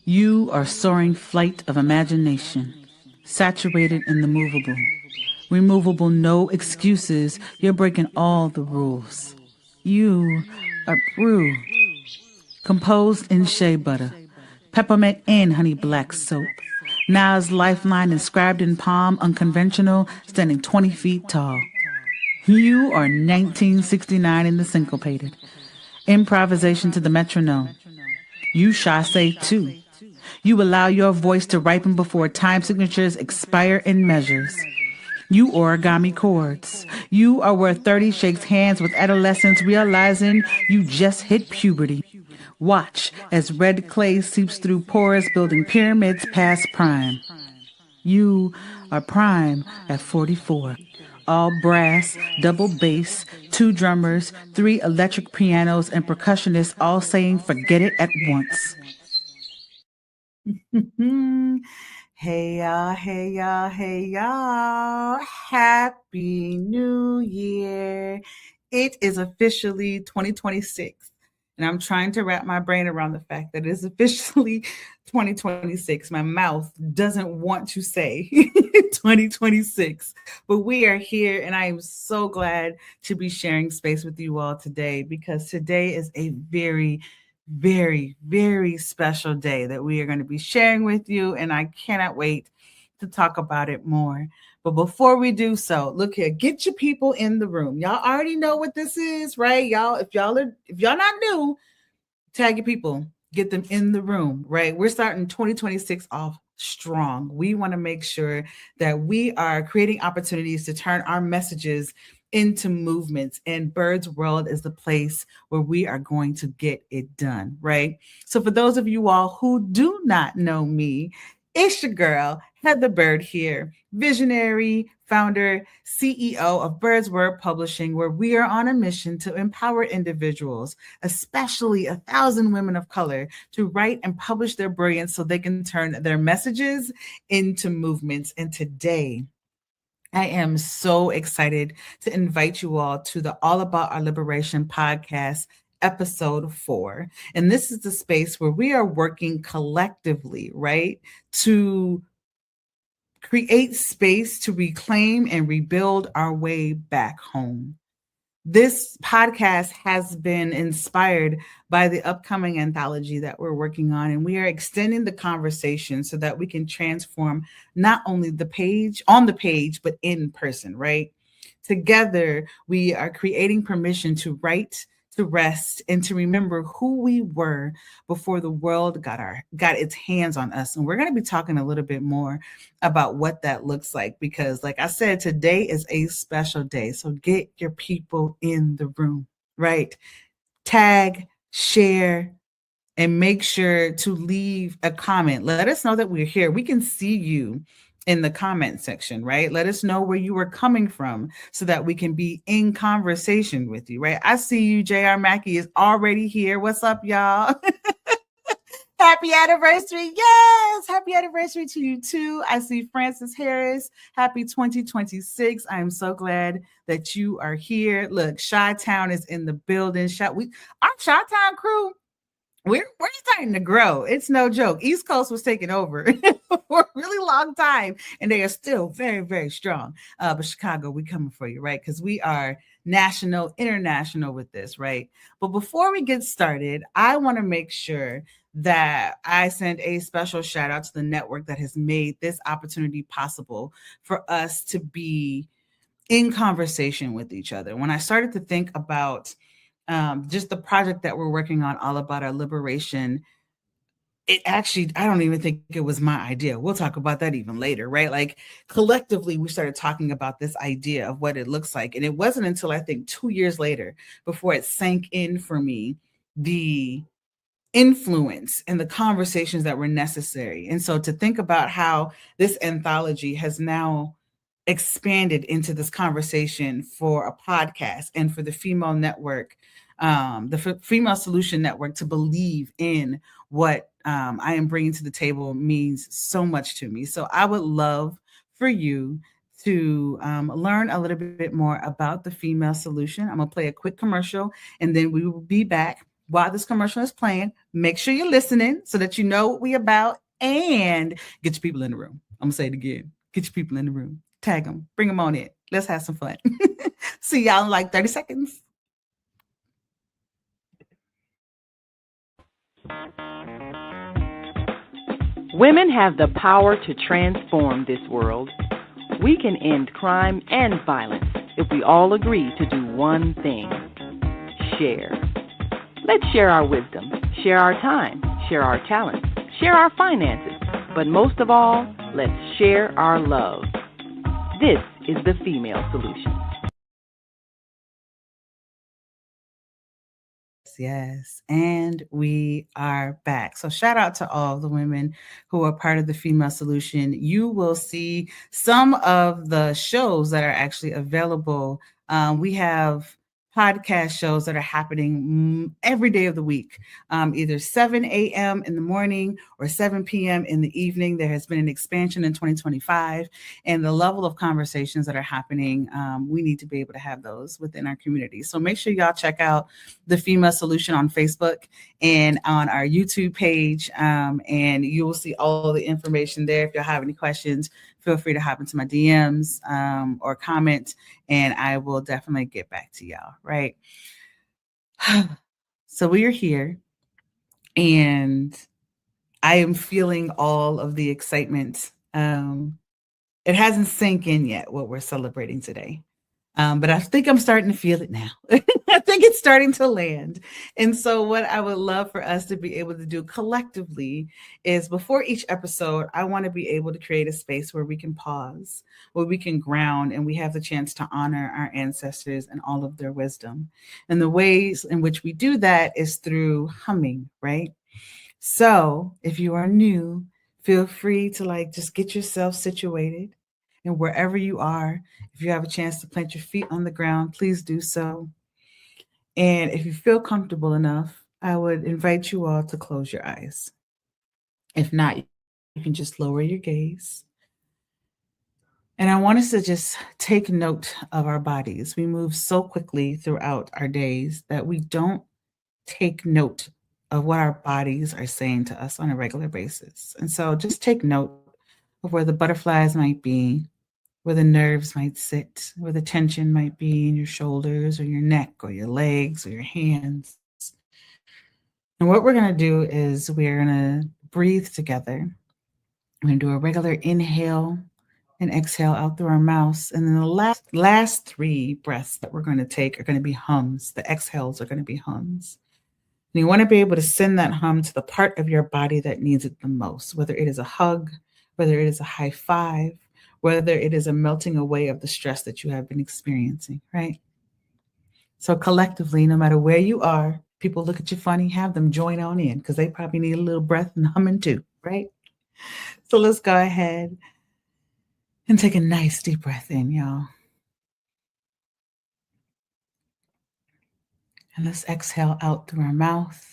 You are soaring flight of imagination, saturated in the movable. Removable, no excuses. You're breaking all the rules. You are brew, composed in shea butter, peppermint and honey black soap. Nas lifeline inscribed in palm, unconventional, standing 20 feet tall. You are 1969 in the syncopated. Improvisation to the metronome. You chasse too. You allow your voice to ripen before time signatures expire in measures. You origami chords. You are where 30 shakes hands with adolescents realizing you just hit puberty. Watch as red clay seeps through pores building pyramids past prime. You are prime at 44. All brass, double bass, 2 drummers, 3 electric pianos, and percussionists all saying forget it at once. Hey y'all, hey y'all, hey y'all. Happy New Year. It is officially 2026. And I'm trying to wrap my brain around the fact that it is officially 2026. My mouth doesn't want to say 2026, but we are here and I am so glad to be sharing space with you all today because today is a very, very special day that we are going to be sharing with you. And I cannot wait to talk about it more. But before we do so, look here, get your people in the room. Y'all already know what this is, right? Y'all, if y'all not new, tag your people, get them in the room, right? We're starting 2026 off strong. We want to make sure that we are creating opportunities to turn our messages into movements, and Bird's World is the place where we are going to get it done, right? So for those of you all who do not know me, it's your girl, Heather Bird here, visionary, founder, CEO of Bird's Word Publishing, where we are on a mission to empower individuals, especially 1,000 women of color, to write and publish their brilliance so they can turn their messages into movements. And today, I am so excited to invite you all to the All About Our Liberation podcast, episode 4. And this is the space where we are working collectively, right, to create space to reclaim and rebuild our way back home. This podcast has been inspired by the upcoming anthology that we're working on, and we are extending the conversation so that we can transform not only the page, but in person, right? Together, we are creating permission to write, to rest, and to remember who we were before the world got its hands on us. And we're going to be talking a little bit more about what that looks like because, like I said, today is a special day. So get your people in the room, right? Tag, share, and make sure to leave a comment. Let us know that we're here. We can see you in the comment section, right? Let us know where you are coming from so that we can be in conversation with you, right? I see you, JR Mackey is already here. What's up, y'all? Happy anniversary. Yes. Happy anniversary to you too. I see Francis Harris. Happy 2026. I am so glad that you are here. Look, Chi-Town is in the building. Our Chi-Town crew, we're starting to grow. It's no joke. East Coast was taking over for a really long time, and they are still very, very strong. But Chicago, we coming for you, right? Because we are national, international with this, right? But before we get started, I want to make sure that I send a special shout out to the network that has made this opportunity possible for us to be in conversation with each other. When I started to think about just the project that we're working on, All About Our Liberation, it actually, I don't even think it was my idea. We'll talk about that even later, right? Like collectively, we started talking about this idea of what it looks like. And it wasn't until I think 2 years later before it sank in for me, the influence and the conversations that were necessary. And so to think about how this anthology has now expanded into this conversation for a podcast and for the female network, the Female Solution Network, to believe in what I am bringing to the table means so much to me. So I would love for you to learn a little bit more about the Female Solution. I'm going to play a quick commercial and then we will be back while this commercial is playing, make sure you're listening so that you know what we about, and get your people in the room. I'm gonna say it again. Get your people in the room. Tag them. Bring them on in. Let's have some fun. See y'all in like 30 seconds. Women have the power to transform this world. We can end crime and violence if we all agree to do one thing: share. Let's share our wisdom, share our time, share our talents, share our finances, but most of all, let's share our love. This is the Female Solution. Yes, and we are back. So shout out to all the women who are part of the Female Solution. You will see some of the shows that are actually available. We have podcast shows that are happening every day of the week, either 7 a.m. in the morning or 7 p.m. in the evening. There has been an expansion in 2025, and the level of conversations that are happening, we need to be able to have those within our community. So make sure y'all check out the Female Solution on Facebook and on our YouTube page, and you will see all the information there. If y'all have any questions, feel free to hop into my DMs or comment, and I will definitely get back to y'all, right? So we are here, and I am feeling all of the excitement. It hasn't sunk in yet what we're celebrating today. But I think I'm starting to feel it now. I think it's starting to land. And so what I would love for us to be able to do collectively is, before each episode, I want to be able to create a space where we can pause, where we can ground, and we have the chance to honor our ancestors and all of their wisdom. And the ways in which we do that is through humming, right? So if you are new, feel free to just get yourself situated. And wherever you are, if you have a chance to plant your feet on the ground, please do so. And if you feel comfortable enough, I would invite you all to close your eyes. If not, you can just lower your gaze. And I want us to just take note of our bodies. We move so quickly throughout our days that we don't take note of what our bodies are saying to us on a regular basis. And so just take note of where the butterflies might be, where the nerves might sit, where the tension might be in your shoulders or your neck or your legs or your hands. And what we're going to do is we're going to breathe together. We're going to do a regular inhale and exhale out through our mouths. And then the last three breaths that we're going to take are going to be hums. The exhales are going to be hums. And you want to be able to send that hum to the part of your body that needs it the most, whether it is a hug, whether it is a high five, whether it is a melting away of the stress that you have been experiencing, right? So collectively, no matter where you are, people look at you funny, have them join on in, because they probably need a little breath and humming too, right? So let's go ahead and take a nice deep breath in, y'all. And let's exhale out through our mouth.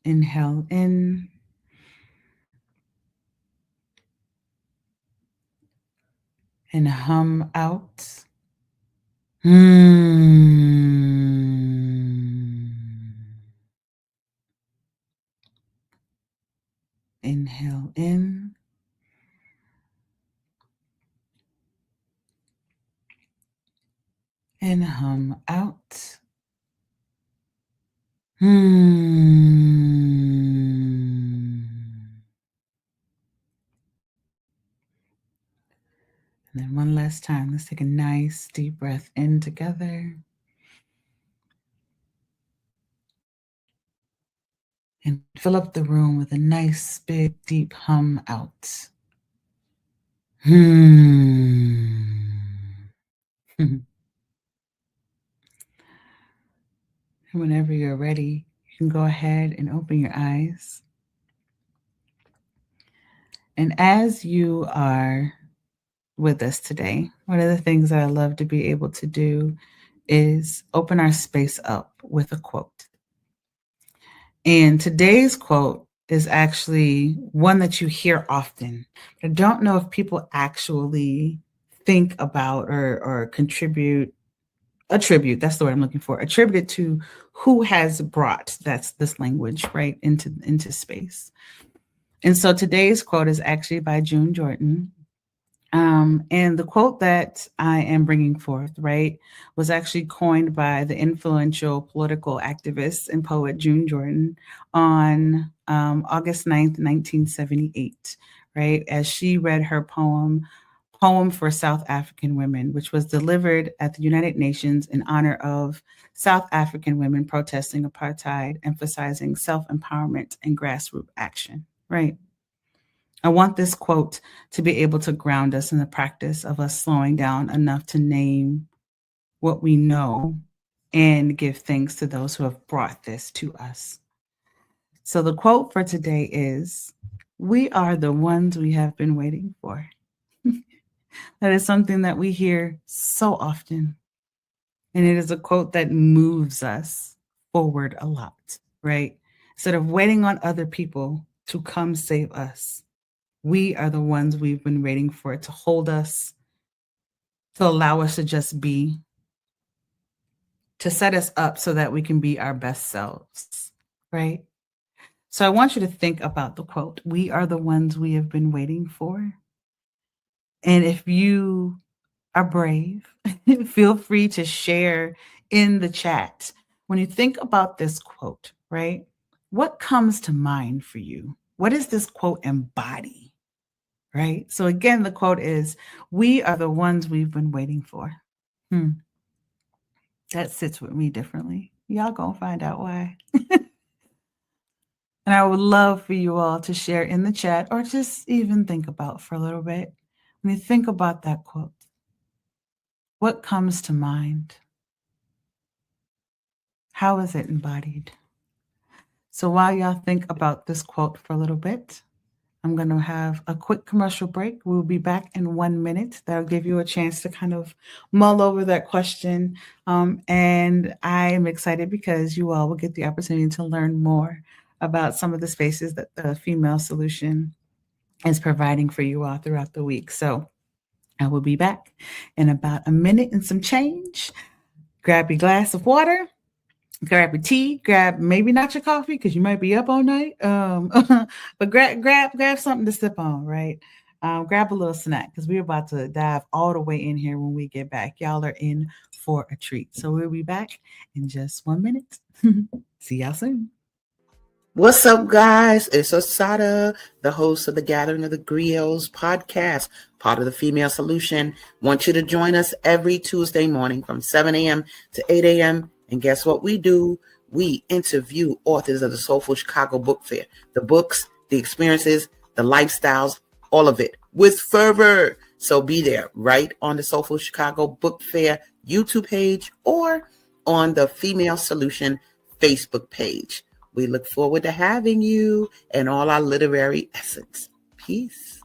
Inhale in. And hum out. Inhale in. And hum out. And then one last time, let's take a nice deep breath in together. And fill up the room with a nice, big, deep hum out. Whenever you're ready, you can go ahead and open your eyes. And as you are with us today, one of the things that I love to be able to do is open our space up with a quote. And today's quote is actually one that you hear often. I don't know if people actually think about or contribute, attribute, that's the word I'm looking for, attribute it to who has brought this language right into space. And so today's quote is actually by June Jordan. And the quote that I am bringing forth, right, was actually coined by the influential political activist and poet June Jordan on August 9th, 1978, right, as she read her Poem for South African Women, which was delivered at the United Nations in honor of South African women protesting apartheid, emphasizing self-empowerment and grassroots action, right? I want this quote to be able to ground us in the practice of us slowing down enough to name what we know and give thanks to those who have brought this to us. So the quote for today is, "We are the ones we have been waiting for." That is something that we hear so often. And it is a quote that moves us forward a lot, right? Instead of waiting on other people to come save us, we are the ones we've been waiting for to hold us, to allow us to just be, to set us up so that we can be our best selves, right? So I want you to think about the quote, "We are the ones we have been waiting for." And if you are brave, feel free to share in the chat. When you think about this quote, right? What comes to mind for you? What does this quote embody? Right? So again, the quote is, "We are the ones we've been waiting for." That sits with me differently. Y'all gonna find out why. And I would love for you all to share in the chat or just even think about for a little bit. When you think about that quote, what comes to mind? How is it embodied? So while y'all think about this quote for a little bit, I'm going to have a quick commercial break. We'll be back in 1 minute. That'll give you a chance to kind of mull over that question. And I'm excited because you all will get the opportunity to learn more about some of the spaces that the Female Solution is providing for you all throughout the week. So I will be back in about a minute and some change. Grab your glass of water. Grab your tea, grab maybe not your coffee because you might be up all night. But grab something to sip on, right? Grab a little snack because we're about to dive all the way in here when we get back. Y'all are in for a treat. So we'll be back in just 1 minute. See y'all soon. What's up, guys? It's Osada, the host of the Gathering of the Griots podcast, part of the Female Solution. Want you to join us every Tuesday morning from 7 a.m. to 8 a.m. And guess what we do? We interview authors of the Soulful Chicago Book Fair. The books, the experiences, the lifestyles, all of it with fervor. So be there right on the Soulful Chicago Book Fair YouTube page or on the Female Solution Facebook page. We look forward to having you and all our literary essence. Peace.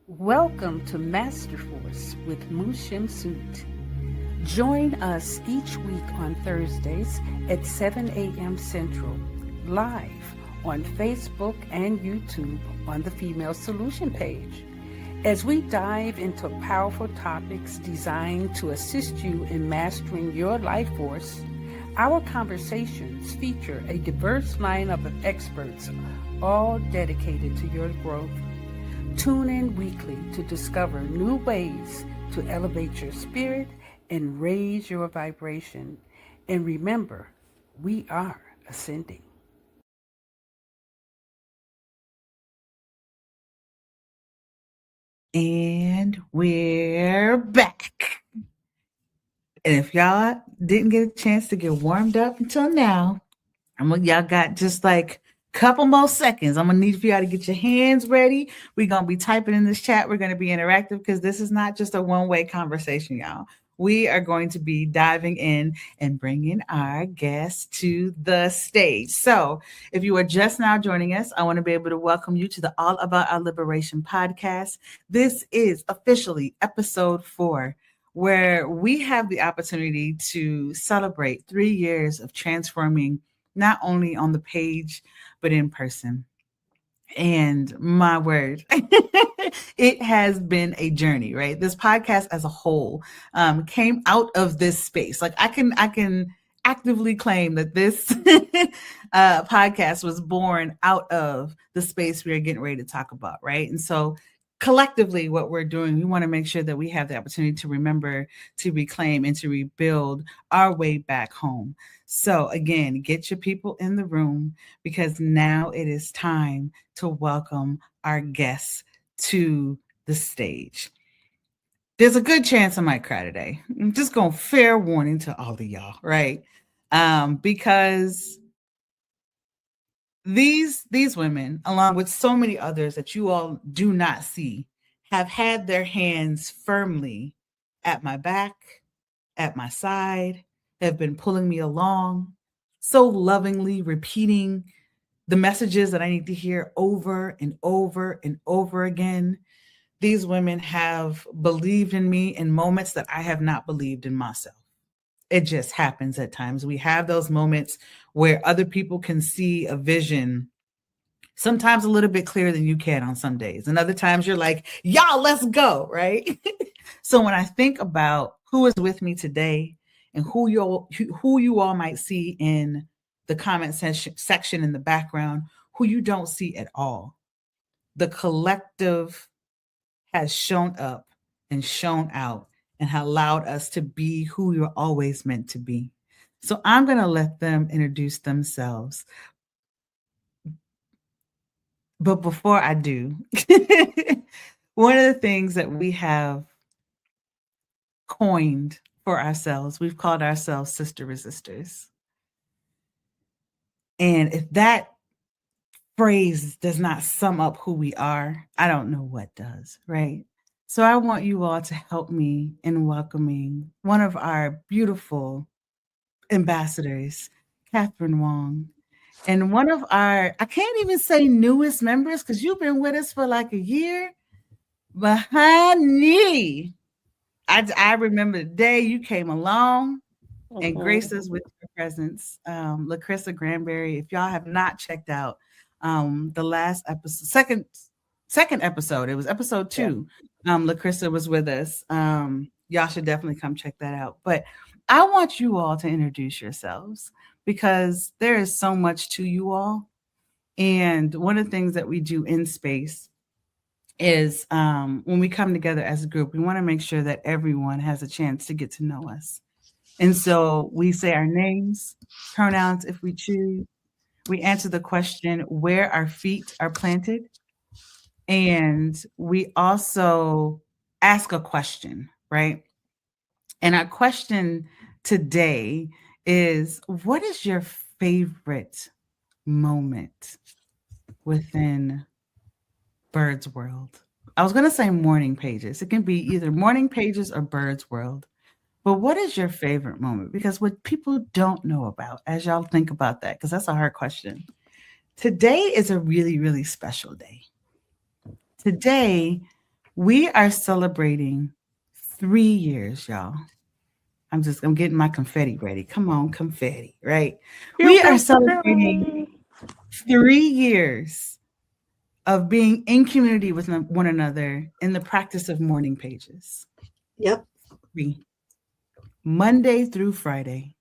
Welcome to Master Force with Mushim Suit. Join us each week on Thursdays at 7 a.m. Central, live on Facebook and YouTube on the Female Solution page. As we dive into powerful topics designed to assist you in mastering your life force, our conversations feature a diverse lineup of experts, all dedicated to your growth. Tune in weekly to discover new ways to elevate your spirit and raise your vibration. And remember, we are ascending. And we're back. And if y'all didn't get a chance to get warmed up until now, y'all got just like a couple more seconds. I'm gonna need for y'all to get your hands ready. We're gonna be typing in this chat. We're gonna be interactive because this is not just a one-way conversation, y'all. We are going to be diving in and bringing our guests to the stage. So if you are just now joining us, I want to be able to welcome you to the All About Our Liberation podcast. This is officially episode 4, where we have the opportunity to celebrate 3 years of transforming not only on the page, but in person. And my word, it has been a journey, right? This podcast as a whole came out of this space. Like I can actively claim that this podcast was born out of the space we are getting ready to talk about, right? And so collectively, what we're doing, we want to make sure that we have the opportunity to remember, to reclaim, and to rebuild our way back home. So again, get your people in the room because now it is time to welcome our guests to the stage. There's a good chance I might cry today. I'm just going fair warning to all of y'all, right? Because these women, along with so many others that you all do not see, have had their hands firmly at my back, at my side, have been pulling me along, so lovingly repeating the messages that I need to hear over and over and over again. These women have believed in me in moments that I have not believed in myself. It just happens at times. We have those moments where other people can see a vision, sometimes a little bit clearer than you can on some days. And other times you're like, y'all, let's go, right? So when I think about who is with me today and who you all might see in the comment section in the background, who you don't see at all, the collective has shown up and shown out and allowed us to be who you're always meant to be. So I'm going to let them introduce themselves. But before I do, one of the things that we have coined for ourselves, we've called ourselves sister resistors. And if that phrase does not sum up who we are, I don't know what does, right? So I want you all to help me in welcoming one of our beautiful ambassadors, Catherine Wong, and one of our, I can't even say newest members because you've been with us for like a year, but honey, I remember the day you came along and graced us with your presence. LaCrissa Granberry, if y'all have not checked out the last episode, second episode, it was episode 2. Yeah. LaCrissa was with us. Y'all should definitely come check that out. But I want you all to introduce yourselves because there is so much to you all. And one of the things that we do in space is when we come together as a group, we want to make sure that everyone has a chance to get to know us. And so we say our names, pronouns if we choose. We answer the question where our feet are planted. And we also ask a question, right? And our question today is, what is your favorite moment within Bird's World? I was going to say morning pages. It can be either morning pages or Bird's World. But what is your favorite moment? Because what people don't know about, as y'all think about that, because that's a hard question. Today is a really, really special day. Today, we are celebrating 3 years, y'all. I'm getting my confetti ready. Come on, confetti, right? We are celebrating 3 years of being in community with one another in the practice of morning pages. Yep. 3. Monday through Friday.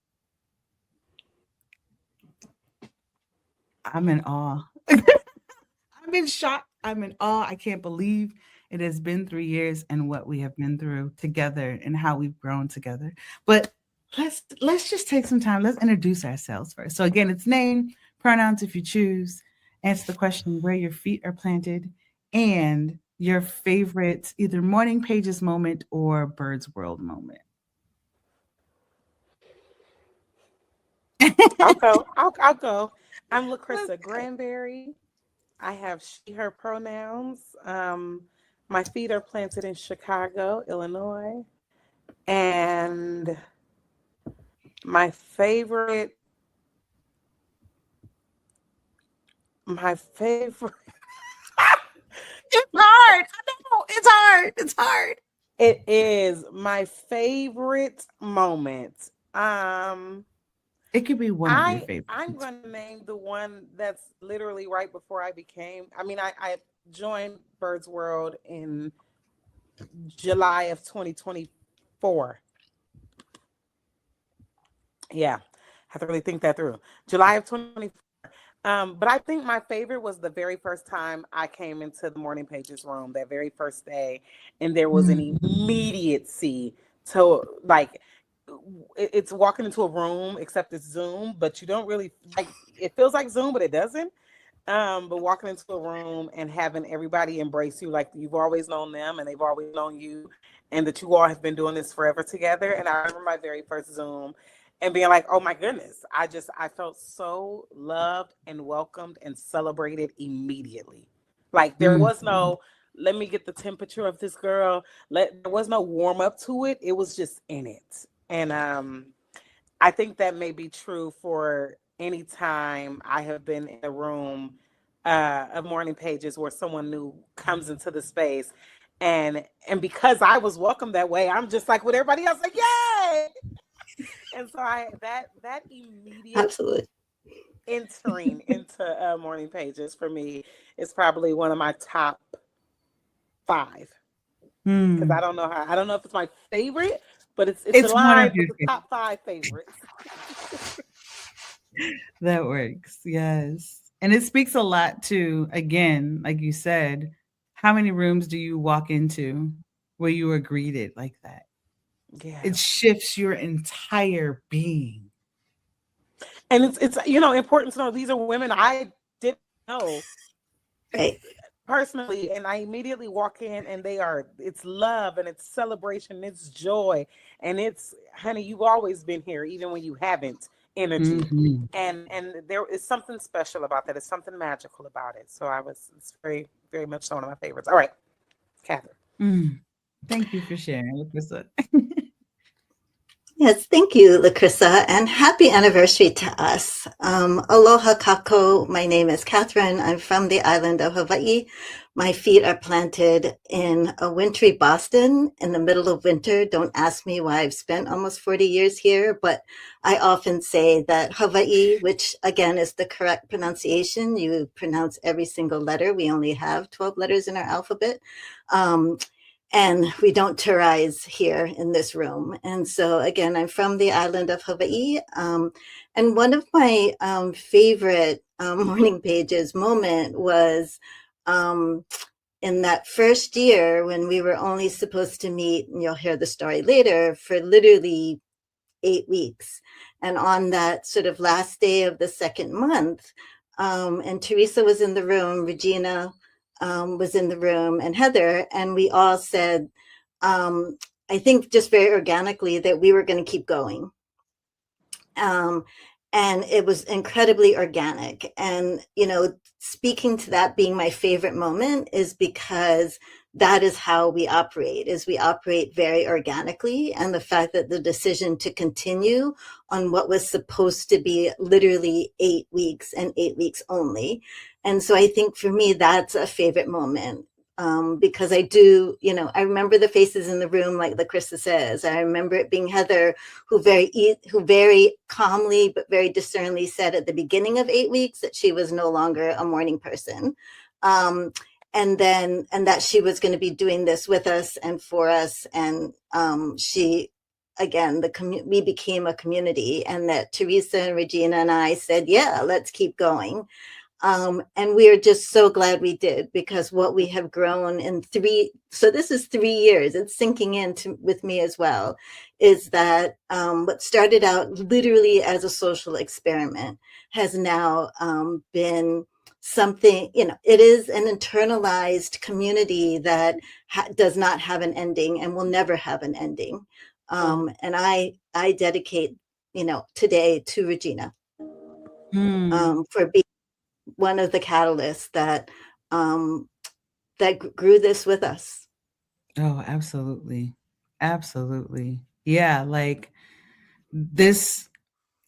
I'm in awe. I'm in shock. I'm in awe. I can't believe it has been 3 years and what we have been through together and how we've grown together. But let's just take some time. Let's introduce ourselves first. So again, it's name, pronouns if you choose. Answer the question where your feet are planted and your favorite either morning pages moment or Bird's World moment. I'll go. I'm LaCrissa Granberry. I have she, her pronouns. My feet are planted in Chicago, Illinois. And my favorite. It's hard. I know. It's hard. It's hard. It is my favorite moment. It could be one of your favorites. I'm going to name the one that's literally right before I became. I mean, I joined Bird's World in July of 2024. Yeah, I have to really think that through. July of 2024. But I think my favorite was the very first time I came into the Morning Pages room, that very first day, and there was an immediacy to, like, it's walking into a room, except it's Zoom, but you don't really, like, it feels like Zoom, but it doesn't. But walking into a room and having everybody embrace you like you've always known them and they've always known you, and that you all have been doing this forever together. And I remember my very first Zoom and being like, oh my goodness, I felt so loved and welcomed and celebrated immediately. Like there was no, let me get the temperature of this girl. There was no warm up to it. It was just in it. And I think that may be true for any time I have been in a room of Morning Pages where someone new comes into the space. And because I was welcomed that way, I'm just like with everybody else, like, yay! And so that immediate Absolutely entering into Morning Pages for me is probably one of my top 5. Because I don't know if it's my favorite, but it's aligned with the top 5 favorites. That works. Yes. And it speaks a lot to, again, like you said, how many rooms do you walk into where you are greeted like that? Yeah. It shifts your entire being. And it's important to know these are women I didn't know. Right. Personally, and I immediately walk in and it's love and it's celebration, and it's joy, and it's, honey, you've always been here even when you haven't, energy. And there is something special about that. It's something magical about it. So it's very, very much so one of my favorites. All right, Catherine. Thank you for sharing, Lacrissa. Yes, thank you, Lacrissa, and happy anniversary to us. Aloha kako. My name is Catherine. I'm from the island of Hawaii. My feet are planted in a wintry Boston in the middle of winter. Don't ask me why I've spent almost 40 years here, but I often say that Hawaii, which again is the correct pronunciation, you pronounce every single letter. We only have 12 letters in our alphabet. And we don't terrorize here in this room. And so, again, I'm from the island of Hawaii. And one of my favorite Morning Pages moment was in that first year when we were only supposed to meet, and you'll hear the story later, for literally 8 weeks. And on that sort of last day of the second month, and Teresa was in the room, Regina was in the room, and Heather, and we all said, I think just very organically, that we were going to keep going. And it was incredibly organic. And, speaking to that being my favorite moment is because that is how we operate, very organically. And the fact that the decision to continue on what was supposed to be literally 8 weeks and 8 weeks only. And so I think for me, that's a favorite moment. Because I do, I remember the faces in the room, like Lacrissa says. I remember it being Heather, who very calmly but very discerningly said at the beginning of 8 weeks that she was no longer a morning person, and that she was going to be doing this with us and for us. And she, again, we became a community, and that Teresa and Regina and I said, yeah, let's keep going. And we are just so glad we did, because what we have grown in so this is 3 years, it's sinking in with me as well, is that what started out literally as a social experiment has now been something, it is an internalized community that does not have an ending and will never have an ending. And I dedicate, today to Regina for being one of the catalysts that grew this with us. Oh, absolutely. Absolutely. Yeah. Like, this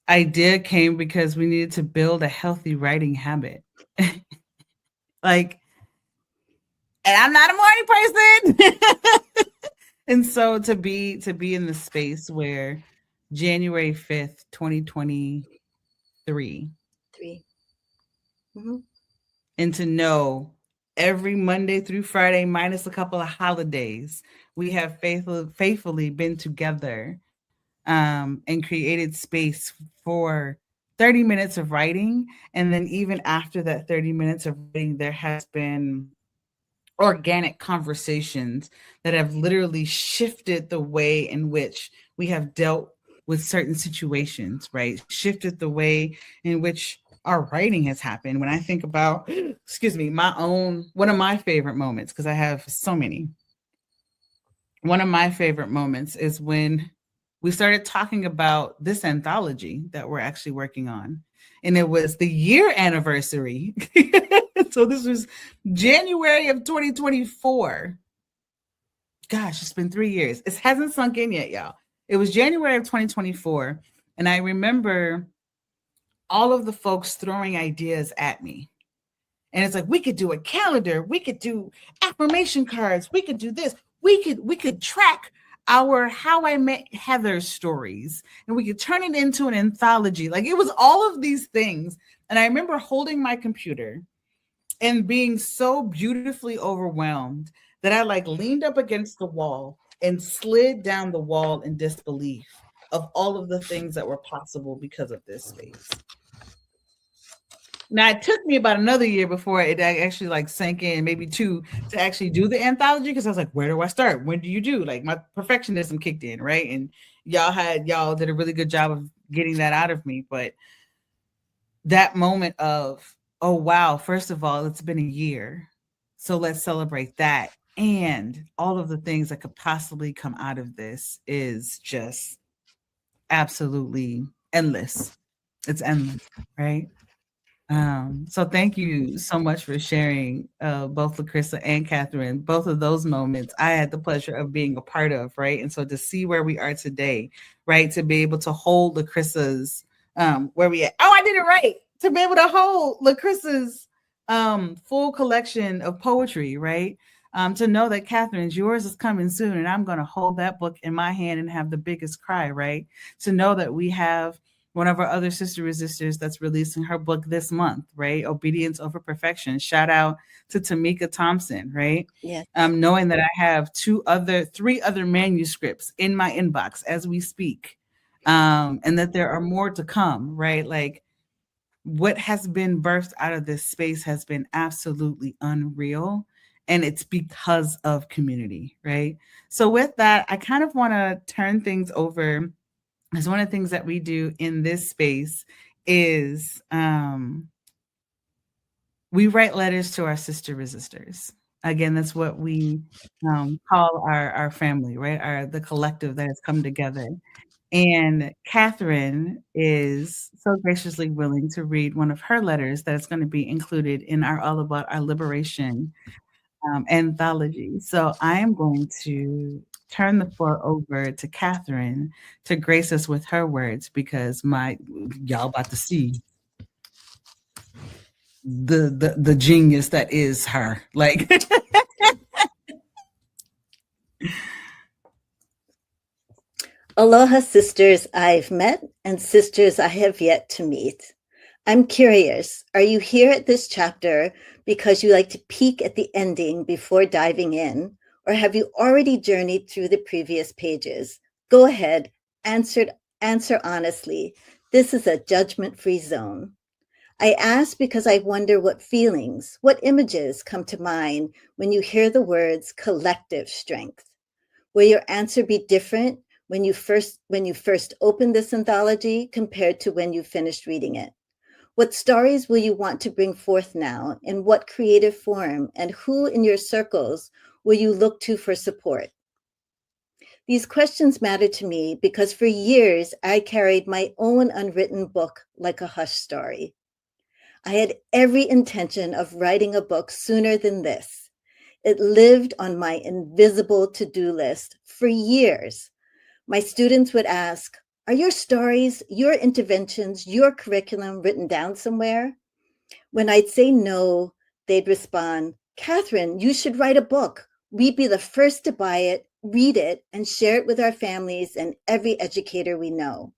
idea came because we needed to build a healthy writing habit. And I'm not a morning person. And so to be in the space where January 5th, 2023. 3. Mm-hmm. And to know every Monday through Friday, minus a couple of holidays, we have faithfully been together and created space for 30 minutes of writing. And then even after that 30 minutes of writing, there has been organic conversations that have literally shifted the way in which we have dealt with certain situations, right? Shifted the way in which our writing has happened. When I think about, excuse me, one of my favorite moments, because I have so many. One of my favorite moments is when we started talking about this anthology that we're actually working on. And it was the year anniversary. So this was January of 2024. Gosh, it's been 3 years. It hasn't sunk in yet, y'all. It was January of 2024. And I remember all of the folks throwing ideas at me. And it's like, we could do a calendar. We could do affirmation cards. We could do this. We could track our How I Met Heather stories, and we could turn it into an anthology. Like, it was all of these things. And I remember holding my computer and being so beautifully overwhelmed that I like leaned up against the wall and slid down the wall in disbelief of all of the things that were possible because of this space. Now, it took me about another year before it actually like sank in, maybe 2, to actually do the anthology, because I was like, where do I start? When do you do? Like, my perfectionism kicked in, right? And y'all did a really good job of getting that out of me. But that moment of, oh, wow, first of all, it's been a year. So let's celebrate that. And all of the things that could possibly come out of this is just absolutely endless. It's endless, right? So thank you so much for sharing both LaCrissa and Catherine. Both of those moments I had the pleasure of being a part of, right? And so to see where we are today, right? To be able to hold LaCrissa's where we at. Oh, I did it right. To be able to hold LaCrissa's full collection of poetry, right? To know that Catherine's yours is coming soon, and I'm going to hold that book in my hand and have the biggest cry, right? To know that we have one of our other sister resistors that's releasing her book this month, right? Obedience Over Perfection. Shout out to Tamika Thompson, right? Yeah. Knowing that I have 3 other manuscripts in my inbox as we speak, and that there are more to come, right? Like, what has been birthed out of this space has been absolutely unreal. And it's because of community, right? So with that, I kind of want to turn things over. Because one of the things that we do in this space is we write letters to our sister resistors. Again, that's what we call our family, right? The collective that has come together. And Catherine is so graciously willing to read one of her letters that's going to be included in our All About Our Liberation anthology. So I am going to turn the floor over to Catherine to grace us with her words, because y'all about to see the genius that is her. Like, Aloha, sisters I've met and sisters I have yet to meet. I'm curious, are you here at this chapter because you like to peek at the ending before diving in? Or have you already journeyed through the previous pages? Go ahead, answer honestly. This is a judgment-free zone. I ask because I wonder what feelings, what images come to mind when you hear the words collective strength. Will your answer be different when you first opened this anthology compared to when you finished reading it? What stories will you want to bring forth now? In what creative form? And who in your circles will you look to for support? These questions matter to me because for years I carried my own unwritten book like a hush story. I had every intention of writing a book sooner than this. It lived on my invisible to-do list for years. My students would ask, are your stories, your interventions, your curriculum written down somewhere? When I'd say no, they'd respond, Catherine, you should write a book. We'd be the first to buy it. read it, and share it with our families and every educator we know.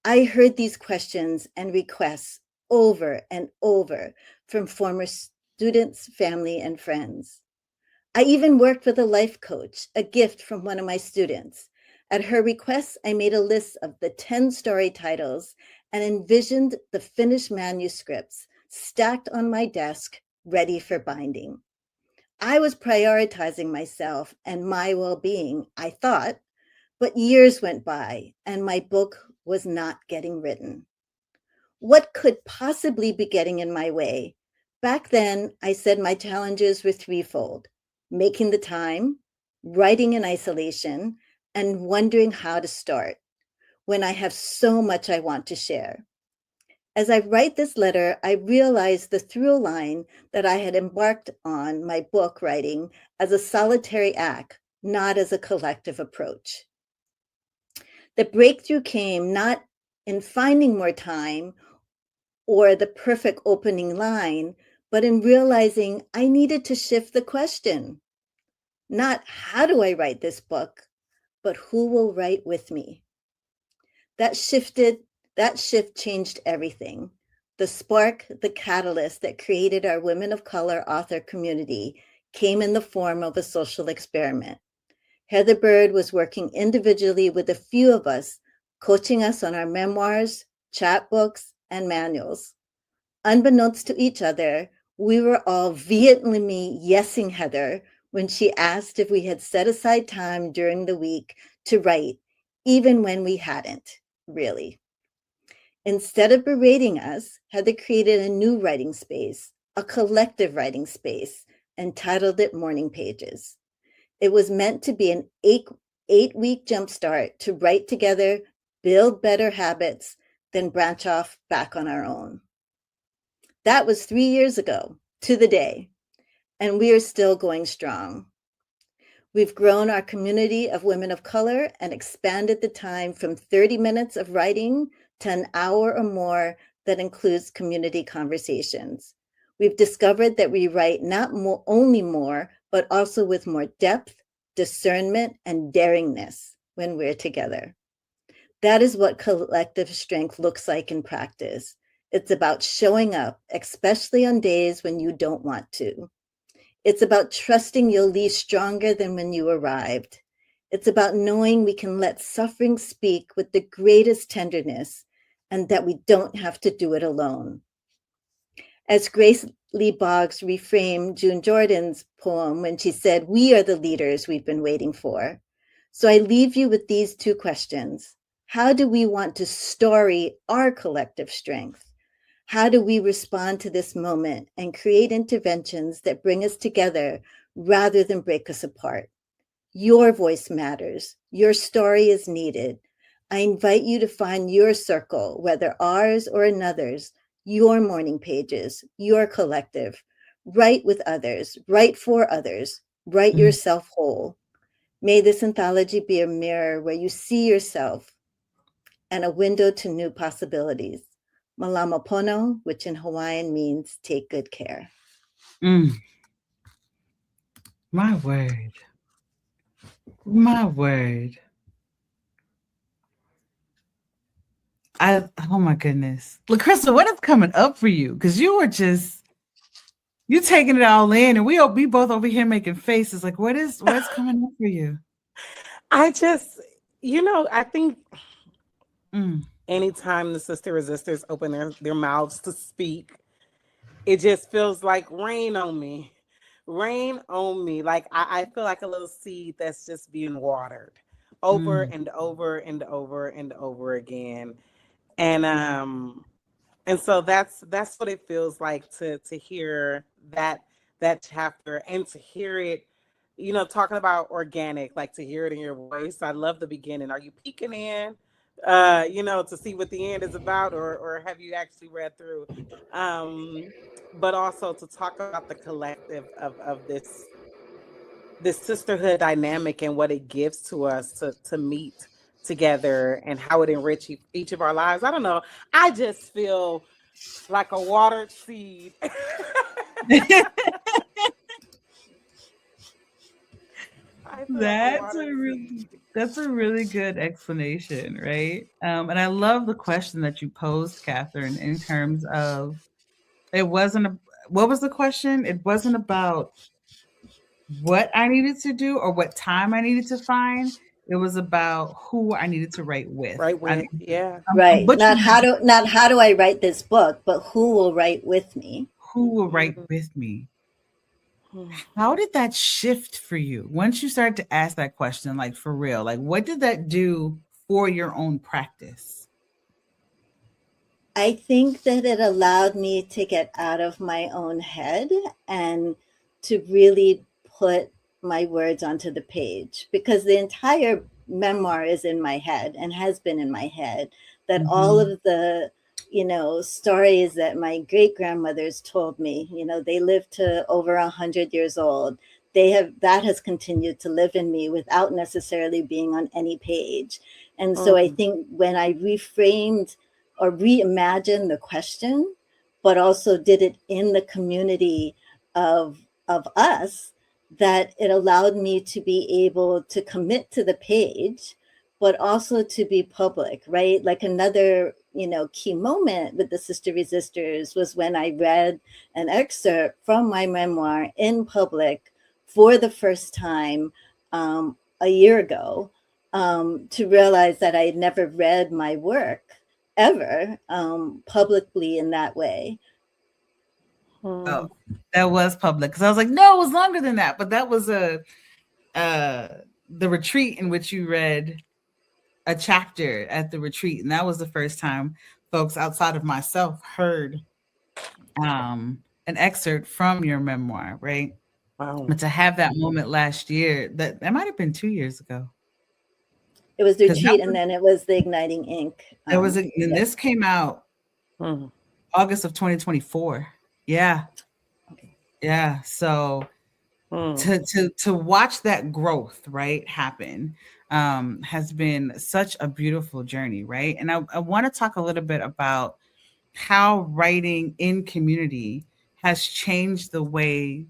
I heard these questions and requests over and over from former students, family, and friends. I even worked with a life coach, a gift from one of my students. At her request, I made a list of the 10 story titles and envisioned the finished manuscripts stacked on my desk, ready for binding. I was prioritizing myself and my well being, I thought, but years went by and my book was not getting written. What could possibly be getting in my way? Back then, I said my challenges were threefold: making the time, writing in isolation, and wondering how to start when I have so much I want to share. As I write this letter, I realize the through line that I had embarked on my book writing as a solitary act, not as a collective approach. The breakthrough came not in finding more time or the perfect opening line, but in realizing I needed to shift the question. Not how do I write this book, but who will write with me? That shift changed everything. The spark, the catalyst that created our Women of Color author community came in the form of a social experiment. Heather Bird was working individually with a few of us, coaching us on our memoirs, chapbooks, and manuals. Unbeknownst to each other, we were all vehemently yesing Heather when she asked if we had set aside time during the week to write, even when we hadn't, really. Instead of berating us, Heather created a new writing space, a collective writing space, and titled it Morning Pages. It was meant to be an eight-week jumpstart to write together, build better habits, then branch off back on our own. That was 3 years ago to the day, and we are still going strong. We've grown our community of women of color and expanded the time from 30 minutes of writing to an hour or more that includes community conversations. We've discovered that we write not only more, but also with more depth, discernment, and daringness when we're together. That is what collective strength looks like in practice. It's about showing up, especially on days when you don't want to. It's about trusting you'll leave stronger than when you arrived. It's about knowing we can let suffering speak with the greatest tenderness and that we don't have to do it alone. As Grace Lee Boggs reframed June Jordan's poem when she said, "We are the leaders we've been waiting for." So I leave you with these two questions. How do we want to story our collective strength? How do we respond to this moment and create interventions that bring us together rather than break us apart? Your voice matters. Your story is needed. I invite you to find your circle, whether ours or another's, your morning pages, your collective. Write with others, write for others, write yourself whole. May this anthology be a mirror where you see yourself and a window to new possibilities. Malama Pono, which in Hawaiian means take good care. My word. My word. Oh my goodness. LaCrystal, what is coming up for you? Because you were you taking it all in, and we both over here making faces. Like, what's coming up for you? I just, I think anytime the Sister Resistors open their mouths to speak, it just feels like rain on me. Rain on me. Like I feel like a little seed that's just being watered over and over and over and over again. And so that's what it feels like to hear that chapter and to hear it, talking about organic, like to hear it in your voice. I love the beginning. Are you peeking in, to see what the end is about, or have you actually read through? But also to talk about the collective of this sisterhood dynamic and what it gives to us to meet together and how it enriches each of our lives. I don't know. I just feel like a watered seed. I feel like a That's a water really seed. that's a really good explanation, right? And I love the question that you posed, Catherine, in terms of it wasn't a, what was the question? It wasn't about what I needed to do or what time I needed to find. It was about who I needed to write with. Right I with, yeah. I'm Right. butchering Not how do I write this book, but who will write with me? who will write Mm. with me. How did that shift for you once you started to ask that question, like for real? Like, what did that do for your own practice? I think that it allowed me to get out of my own head and to really put my words onto the page, because the entire memoir is in my head and has been in my head. That all Mhm. of the, stories that my great grandmothers told me, they lived to over 100 years old. That has continued to live in me without necessarily being on any page. And so I Mm. think when I reframed or reimagine the question, but also did it in the community of us, that it allowed me to be able to commit to the page, but also to be public, right? Like another, key moment with the Sister Resistors was when I read an excerpt from my memoir in public for the first time a year ago, to realize that I had never read my work ever publicly in that way. Oh, Mm. that was public because I was like, no, it was longer than that. But that was uh the retreat in which you read a chapter at the retreat, and that was the first time folks outside of myself heard an excerpt from your memoir, right? Wow. But to have that moment last year, that might have been 2 years ago, It was the because retreat, and then it was the Igniting Ink. and Yes. this came out Mm. August of 2024. Yeah, Okay. yeah. So Mm. to watch that growth, right, happen, has been such a beautiful journey, right? And I want to talk a little bit about how writing in community has changed the way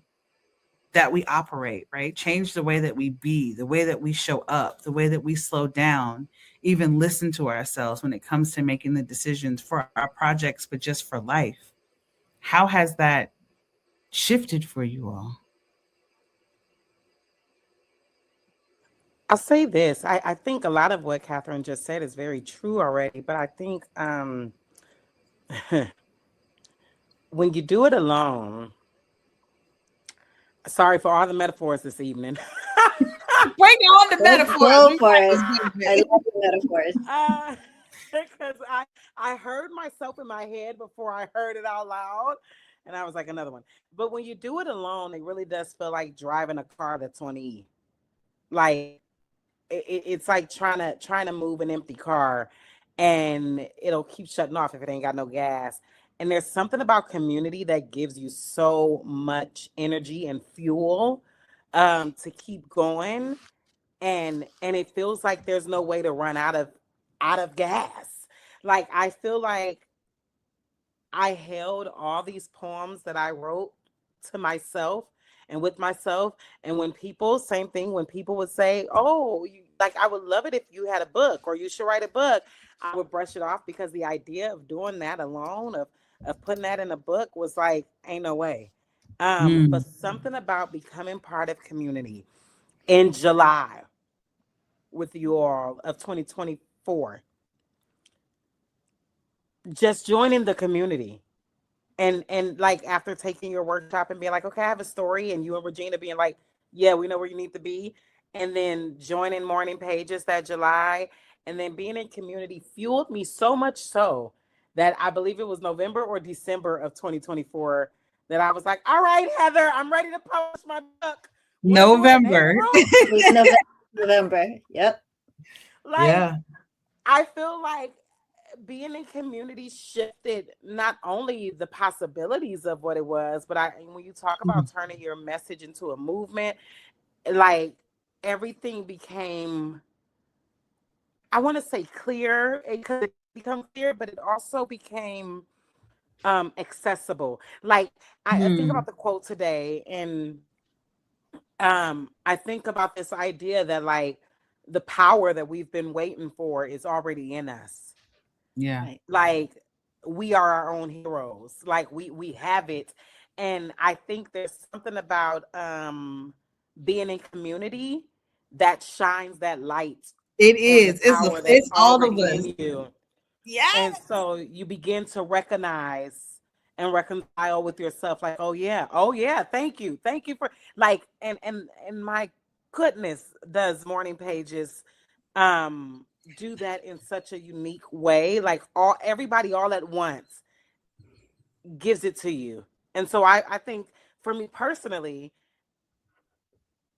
that we operate, right? Change the way that we be, the way that we show up, the way that we slow down, even listen to ourselves when it comes to making the decisions for our projects, but just for life. How has that shifted for you all? I'll say this. I think a lot of what Catherine just said is very true already, but I think when you do it alone, sorry for all the metaphors this evening. Bring on the metaphors. Go We for like it. this, I baby. love the metaphors. Because I heard myself in my head before I heard it out loud, and I was like another one. But when you do it alone, it really does feel like driving a car that's on E. Like it's like trying to move an empty car, and it'll keep shutting off if it ain't got no gas. And there's something about community that gives you so much energy and fuel to keep going, and it feels like there's no way to run out of gas. Like I feel like I held all these poems that I wrote to myself and with myself. And when people, same thing, when people would say, oh, like, I would love it if you had a book or you should write a book, I would brush it off because the idea of doing that alone, of putting that in a book was like, ain't no way. But Mm. something about becoming part of community in July with you all of 2024, just joining the community and like after taking your workshop and being like, okay, I have a story, and you and Regina being like, yeah, we know where you need to be, and then joining Morning Pages that July, and then being in community fueled me so much so that I believe it was November or December of 2024 that I was like, all right, Heather, I'm ready to publish my book. We're doing it. Hey, November. LaRue. It was November. Yep. Like, Yeah. I feel like being in community shifted not only the possibilities of what it was, but when you talk about turning your message into a movement, like everything became, I want to say clear. It could become clear, but it also became accessible. Like I think Hmm. about the quote today, and I think about this idea that like the power that we've been waiting for is already in us. Yeah. Right. Like we are our own heroes. Like we have it. And I think there's something about being in community that shines that light It on the is. power that's It's all of already us. in you. Yeah. And so you begin to recognize and reconcile with yourself, like, oh yeah, thank you for like, and my goodness, does Morning Pages do that in such a unique way, like everybody all at once gives it to you. And so I think for me personally,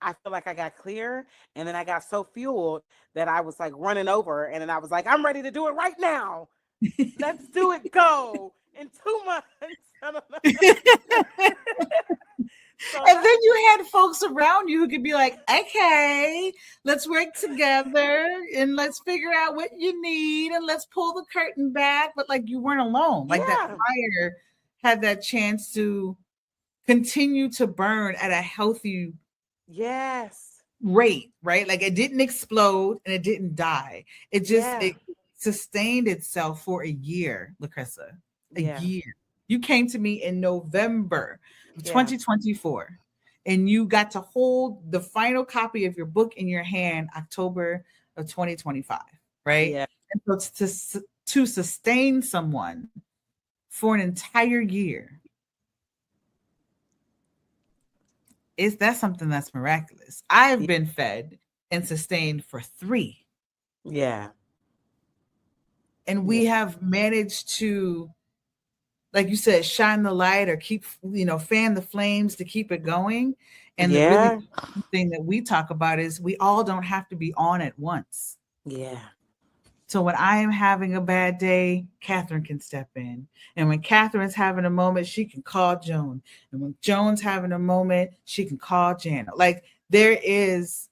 I feel like I got clear, and then I got so fueled that I was like running over, and then I was like, I'm ready to do it right now. Let's do it. Go in 2 months. I don't know. So And then you had folks around you who could be like, okay, let's work together and let's figure out what you need and let's pull the curtain back. But like you weren't alone. Like that fire had that chance to continue to burn at a healthy rate, right? Like it didn't explode and it didn't die. It just it sustained itself for a year, Lacrissa. A year. You came to me in November of 2024, and you got to hold the final copy of your book in your hand October of 2025, right? Yeah. And so to sustain someone for an entire year, that's something that's miraculous. I've been fed and sustained for 3. Yeah. And we have managed to, like you said, shine the light or keep, fan the flames to keep it going. And the really thing that we talk about is we all don't have to be on at once. Yeah. So when I am having a bad day, Catherine can step in. And when Catherine's having a moment, she can call Joan. And when Joan's having a moment, she can call Janet. Like there is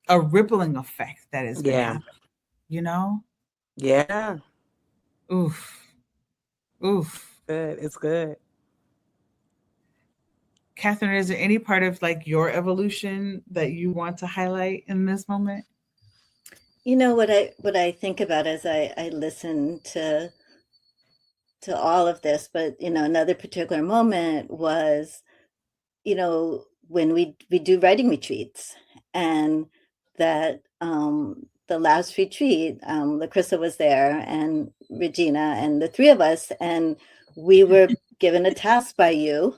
a rippling effect that has been happening, Yeah. Oof. Good. It's good. Catherine, is there any part of like your evolution that you want to highlight in this moment? What I think about as I listen to all of this, but another particular moment was, when we do writing retreats, and that the last retreat, Lacrissa was there and Regina and the 3 of us, and we were given a task by you,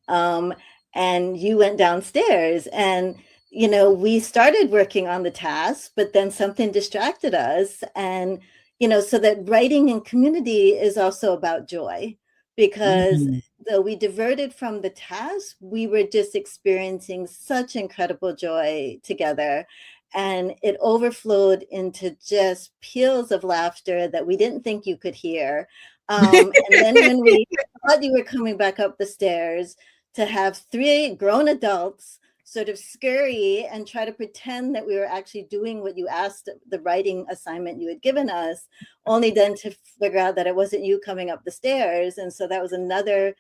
and you went downstairs, and we started working on the task, but then something distracted us. And, so that writing in community is also about joy, because though we diverted from the task, we were just experiencing such incredible joy together. And it overflowed into just peals of laughter that we didn't think you could hear. And then when we thought you were coming back up the stairs, to have 3 grown adults sort of scurry and try to pretend that we were actually doing what you asked, the writing assignment you had given us, only then to figure out that it wasn't you coming up the stairs. And so that was another,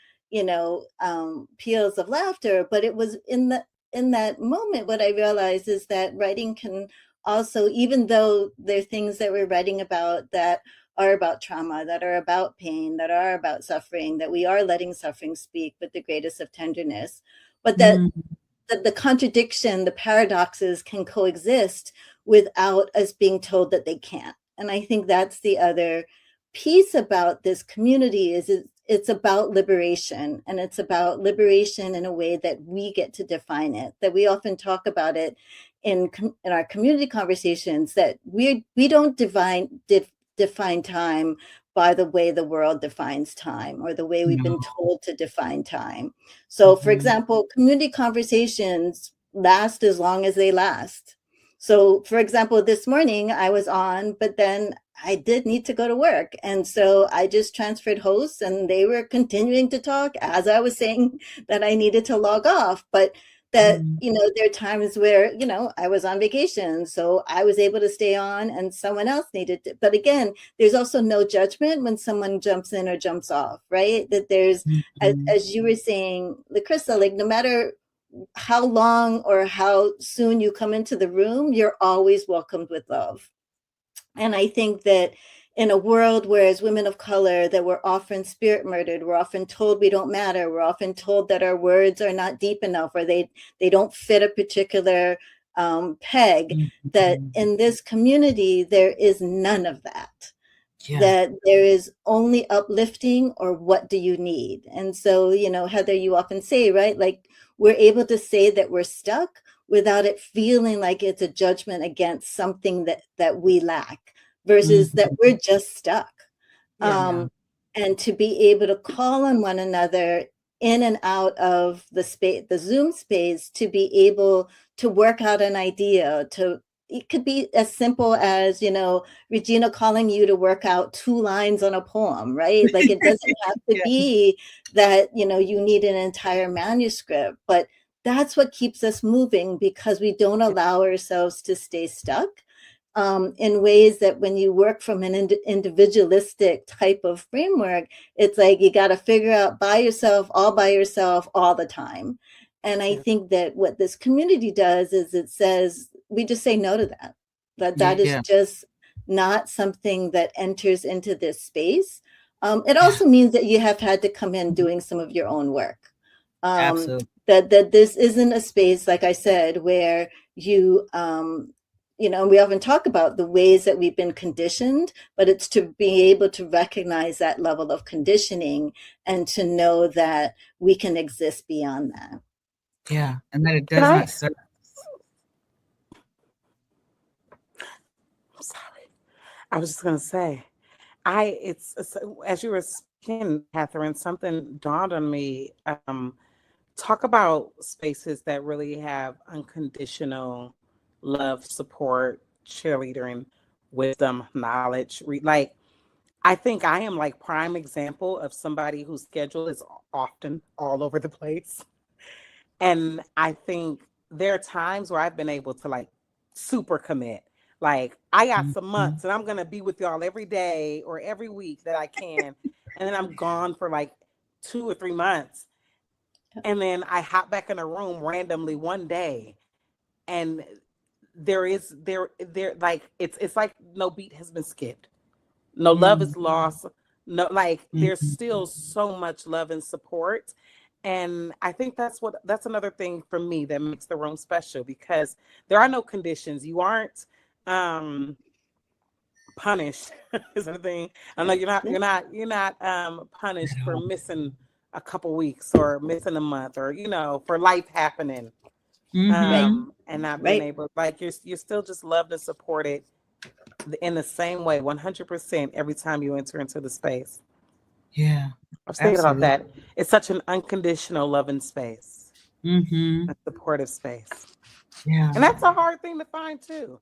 peals of laughter. But it was in that moment, what I realized is that writing can also, even though there are things that we're writing about that are about trauma, that are about pain, that are about suffering, that we are letting suffering speak with the greatest of tenderness, but that the contradiction, the paradoxes can coexist without us being told that they can't. And I think that's the other piece about this community is it's about liberation, and it's about liberation in a way that we get to define it, that we often talk about it in our community conversations, that we don't define time by the way the world defines time or the way we've been told to define time. So, for example, community conversations last as long as they last. So, for example, this morning I was on, but then I did need to go to work. And so I just transferred hosts, and they were continuing to talk as I was saying that I needed to log off. But that, there are times where, I was on vacation, so I was able to stay on and someone else needed to. But again, there's also no judgment when someone jumps in or jumps off, right? That there's, as you were saying, Lacrissa, like no matter how long or how soon you come into the room, you're always welcomed with love. And I think that in a world where, as women of color, that we're often spirit murdered, we're often told we don't matter, we're often told that our words are not deep enough, or they don't fit a particular peg, that in this community, there is none of that. Yeah. That there is only uplifting, or what do you need? And so, Heather, you often say, right, like, we're able to say that we're stuck without it feeling like it's a judgment against something that we lack, versus that we're just stuck. Yeah. And to be able to call on one another in and out of the space, the Zoom space, to be able to work out an idea. It could be as simple as, Regina calling you to work out 2 lines on a poem, right? Like, it doesn't have to Yeah. be that, you need an entire manuscript, but that's what keeps us moving, because we don't allow ourselves to stay stuck. In ways that when you work from an individualistic type of framework, it's like you got to figure out by yourself, all the time. And I think that what this community does is it says, we just say no to that. That is just not something that enters into this space. It also means that you have had to come in doing some of your own work. Absolutely. That this isn't a space, like I said, where you we often talk about the ways that we've been conditioned, but it's to be able to recognize that level of conditioning and to know that we can exist beyond that. Yeah, and that it does not serve. I'm sorry. I was just gonna say, it's as you were speaking, Catherine, something dawned on me. Talk about spaces that really have unconditional love, support, cheerleading, wisdom, knowledge. Like, I think I am like prime example of somebody whose schedule is often all over the place. And I think there are times where I've been able to like super commit. Like, I got some months and I'm going to be with y'all every day or every week that I can. And then I'm gone for like 2 or 3 months. And then I hop back in a room randomly one day, and there like it's like no beat has been skipped, no love is lost, no, like there's still so much love and support. And I think that's another thing for me that makes the room special, because there are no conditions. You aren't punished is the thing. I know you're not punished for missing a couple weeks or missing a month, or for life happening. And not being able, like, you're still just loved and supported in the same way, 100% every time you enter into the space. Yeah, I was thinking about that. It's such an unconditional loving space, a supportive space. Yeah, and that's a hard thing to find too.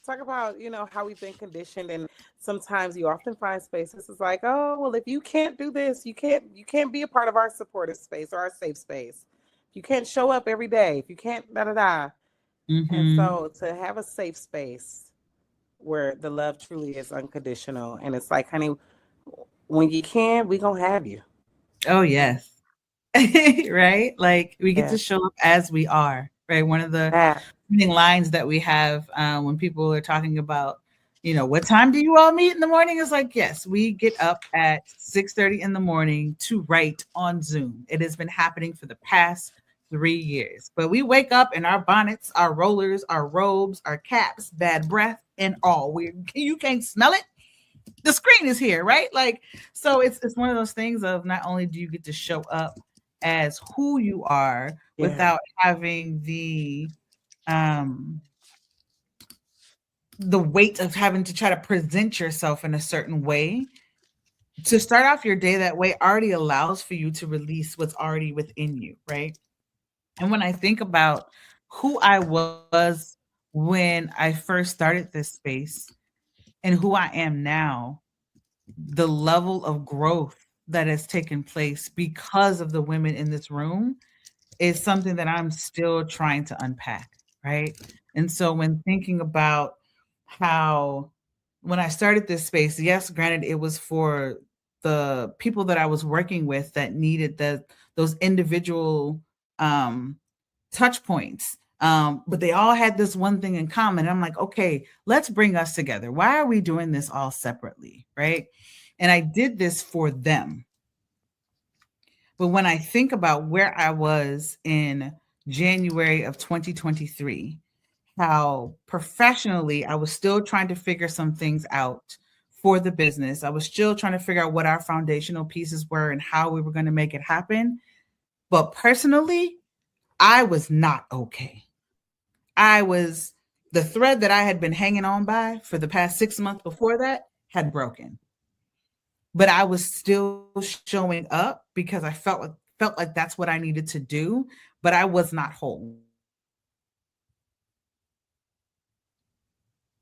Talk about how we've been conditioned, and sometimes you often find spaces it's like, oh well, if you can't do this, you can't be a part of our supportive space or our safe space. You can't show up every day, if you can't da da da. And so to have a safe space where the love truly is unconditional, and it's like, honey, when you can, we gonna have you. Oh yes. Right, like we get to show up as we are, right? One of the lines that we have when people are talking about, what time do you all meet in the morning, is like, yes, we get up at 6:30 in the morning to write on Zoom. It has been happening for the past 3 years, but we wake up in our bonnets, our rollers, our robes, our caps, bad breath and all. You can't smell it. The screen is here, right? Like, so it's one of those things of, not only do you get to show up as who you are without having the weight of having to try to present yourself in a certain way. To start off your day that way already allows for you to release what's already within you, right? And when I think about who I was when I first started this space and who I am now, the level of growth that has taken place because of the women in this room is something that I'm still trying to unpack, right? And so when thinking about how, when I started this space, yes, granted, it was for the people that I was working with that needed those individual touch points. But they all had this one thing in common. I'm like, okay, let's bring us together. Why are we doing this all separately? Right. And I did this for them. But when I think about where I was in January of 2023, how professionally I was still trying to figure some things out for the business. I was still trying to figure out what our foundational pieces were and how we were going to make it happen. But personally, I was not okay. The thread that I had been hanging on by for the past 6 months before that had broken. But I was still showing up because I felt like that's what I needed to do, but I was not whole.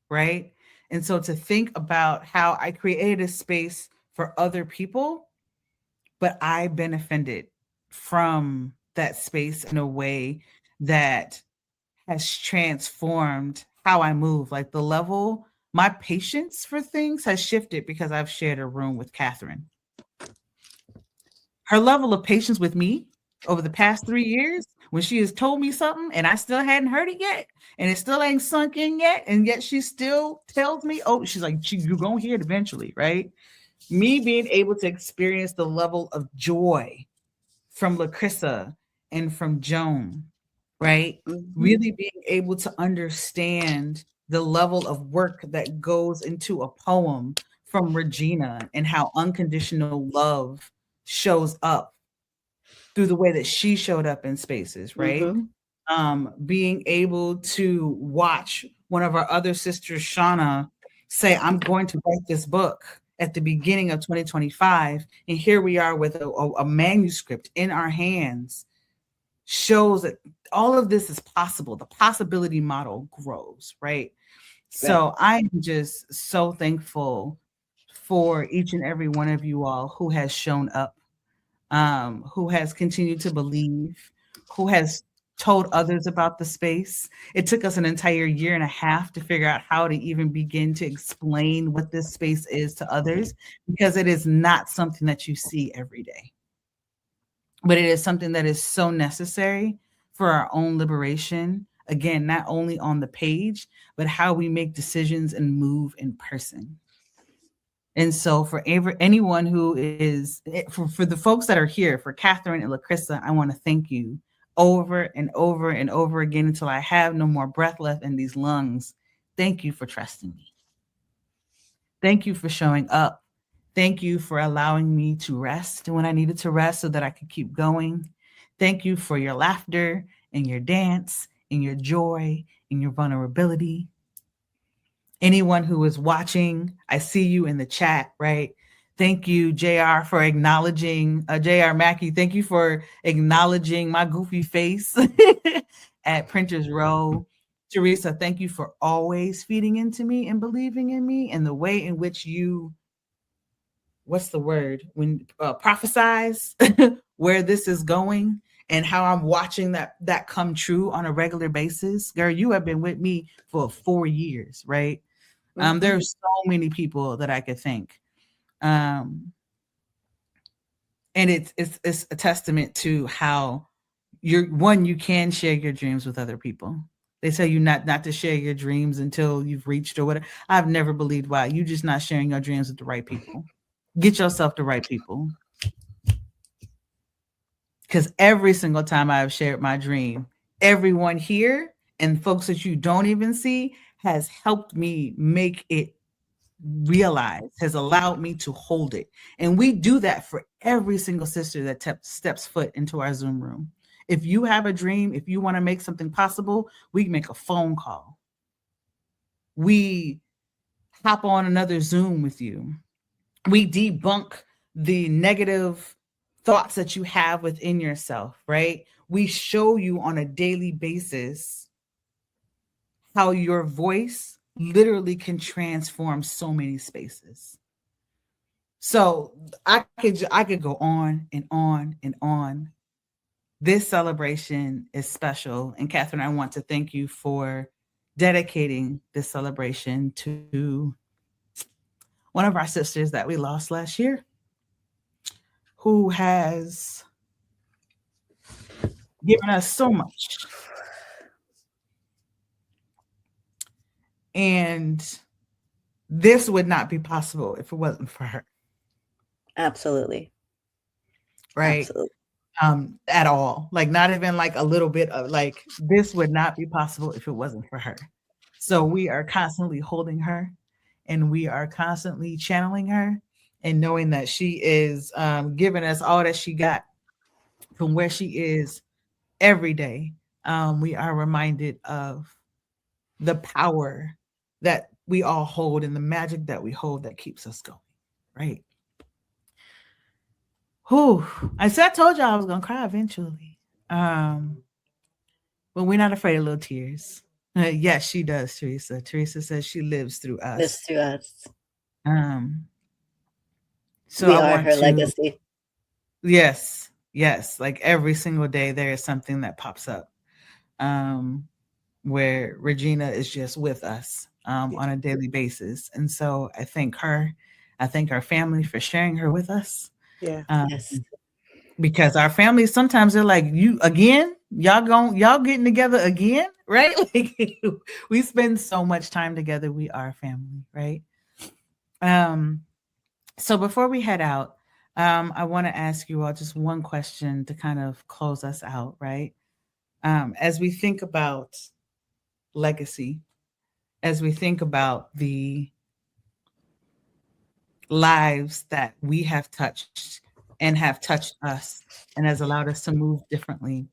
Right? And so to think about how I created a space for other people, but I benefited from that space in a way that has transformed how I move. Like my patience for things has shifted because I've shared a room with Catherine. Her level of patience with me over the past 3 years, when she has told me something and I still hadn't heard it yet, and it still ain't sunk in yet, and yet she still tells me, oh, she's like, you're going to hear it eventually, right? Me being able to experience the level of joy from Lacrissa and from Joan, right? Mm-hmm. Really being able to understand the level of work that goes into a poem from Regina and how unconditional love shows up through the way that she showed up in spaces, right? Mm-hmm. Being able to watch one of our other sisters, Shauna, say, I'm going to write this book at the beginning of 2025. And here we are with a manuscript in our hands, shows that all of this is possible. The possibility model grows, right? So I'm just so thankful for each and every one of you all who has shown up, who has continued to believe, who has told others about the space. It took us an entire 1.5 years to figure out how to even begin to explain what this space is to others, because it is not something that you see every day. But it is something that is so necessary for our own liberation. Again, not only on the page, but how we make decisions and move in person. And so for anyone who is, for the folks that are here, for Catherine and Lacrissa, I want to thank you over and over and over again until I have no more breath left in these lungs. Thank you for trusting me. Thank you for showing up. Thank you for allowing me to rest when I needed to rest so that I could keep going. Thank you for your laughter and your dance and your joy and your vulnerability. Anyone who is watching, I see you in the chat, right? Thank you, JR, for acknowledging, JR Mackey, thank you for acknowledging my goofy face at Printers Row. Teresa, thank you for always feeding into me and believing in me, and the way in which you, what's the word, when prophesize where this is going and how I'm watching that come true on a regular basis. Girl, you have been with me for 4 years, right? Mm-hmm. There's so many people that I could thank. And it's a testament to how you can share your dreams with other people. They tell you not to share your dreams until you've reached or whatever. I've never believed why. You just not sharing your dreams with the right people. Get yourself the right people. Because every single time I've shared my dream, everyone here and folks that you don't even see has helped me make it realize, has allowed me to hold it. And we do that for every single sister that steps foot into our Zoom room. If you have a dream, if you want to make something possible, we make a phone call. We hop on another Zoom with you. We debunk the negative thoughts that you have within yourself, right? We show you on a daily basis how your voice literally can transform so many spaces. So I could go on and on and on. This celebration is special. And Catherine, I want to thank you for dedicating this celebration to one of our sisters that we lost last year, who has given us so much And this would not be possible if it wasn't for her. Absolutely. Right. Absolutely. At all. Like not even like a little bit of like this would not be possible if it wasn't for her. So we are constantly holding her and we are constantly channeling her and knowing that she is giving us all that she got from where she is every day. We are reminded of the power that we all hold and the magic that we hold that keeps us going. Right. Whew. I told y'all I was gonna cry eventually. But we're not afraid of little tears. Yes, she does, Teresa. Teresa says she lives through us. Lives through us. So we I are want her to, legacy. Yes. Like every single day there is something that pops up. Where Regina is just with us on a daily basis. And so I thank her. I thank our family for sharing her with us. Yeah. Yes. Because our families sometimes they're like, you again, y'all getting together again, right? Like we spend so much time together. We are family, right? So before we head out, I want to ask you all just one question to kind of close us out, right? As we think about legacy, as we think about the lives that we have touched and have touched us and has allowed us to move differently,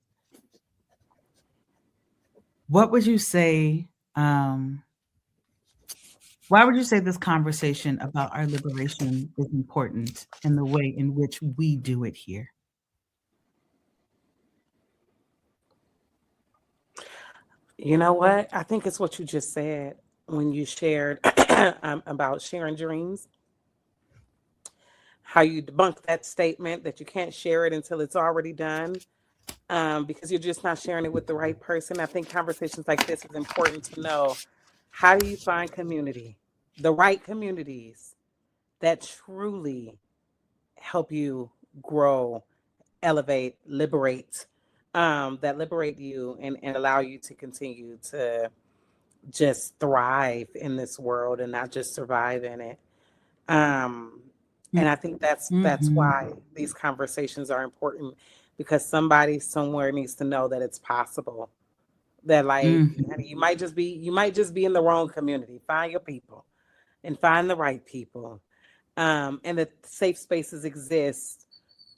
what would you say, why would you say this conversation about our liberation is important in the way in which we do it here? You know what? I think it's what you just said when you shared about sharing dreams. How you debunk that statement that you can't share it until it's already done, because you're just not sharing it with the right person. I think conversations like this is important to know. How do you find community, the right communities that truly help you grow, elevate, liberate, that liberate you and allow you to continue to just thrive in this world and not just survive in it. And I think that's why these conversations are important, because somebody somewhere needs to know that it's possible. That like you might just be in the wrong community. Find your people and find the right people. And that safe spaces exist